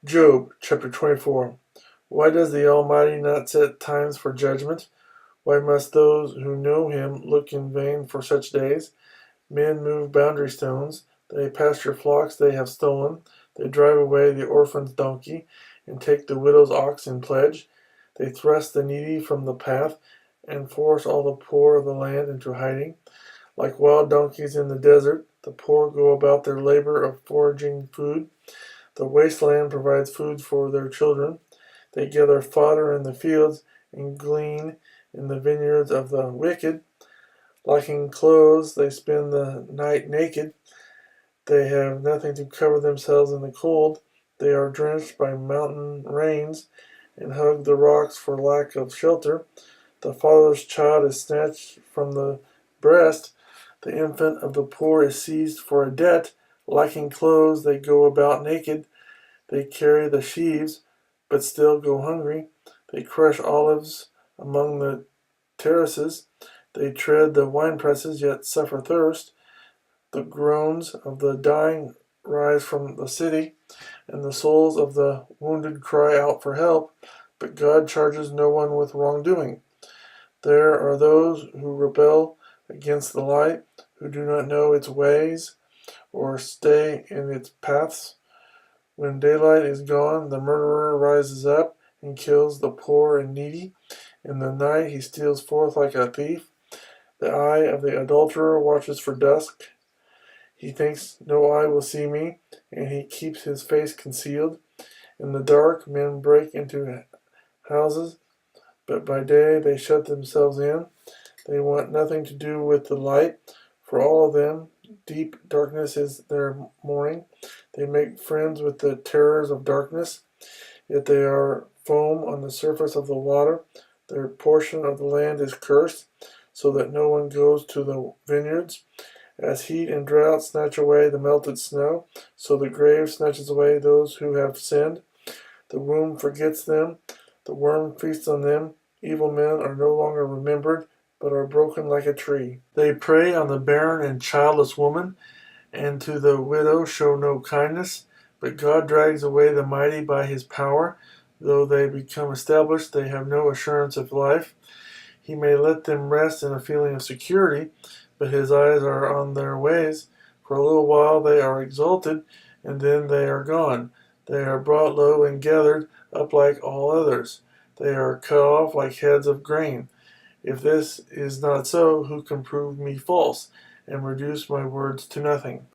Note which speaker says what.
Speaker 1: Job chapter 24. Why does the Almighty not set times for judgment? Why must those who know him look in vain for such days? Men move boundary stones, they pasture flocks they have stolen, they drive away the orphan's donkey, and take the widow's ox in pledge. They thrust the needy from the path, and force all the poor of the land into hiding. Like wild donkeys in the desert, the poor go about their labor of foraging food. The wasteland provides food for their children. They gather fodder in the fields and glean in the vineyards of the wicked. Lacking clothes, they spend the night naked. They have nothing to cover themselves in the cold. They are drenched by mountain rains and hug the rocks for lack of shelter. The father's child is snatched from the breast. The infant of the poor is seized for a debt. Lacking clothes, they go about naked. They carry the sheaves, but still go hungry. They crush olives among the terraces. They tread the winepresses, yet suffer thirst. The groans of the dying rise from the city, and the souls of the wounded cry out for help. But God charges no one with wrongdoing. There are those who rebel against the light, who do not know its ways or stay in its paths. When daylight is gone, the murderer rises up and kills the poor and needy. In the night he steals forth like a thief. The eye of the adulterer watches for dusk. He thinks no eye will see me, and he keeps his face concealed. In the dark men break into houses, but by day they shut themselves in. They want nothing to do with the light. For all of them, deep darkness is their morning. They make friends with the terrors of darkness, yet they are foam on the surface of the water. Their portion of the land is cursed, so that no one goes to the vineyards. As heat and drought snatch away the melted snow, so the grave snatches away those who have sinned. The womb forgets them, the worm feasts on them. Evil men are no longer remembered, but are broken like a tree. They prey on the barren and childless woman, and to the widow show no kindness. But God drags away the mighty by his power. Though they become established, they have no assurance of life. He may let them rest in a feeling of security, but his eyes are on their ways. For a little while they are exalted, and then they are gone. They are brought low and gathered up like all others. They are cut off like heads of grain. If this is not so, who can prove me false, and reduce my words to nothing?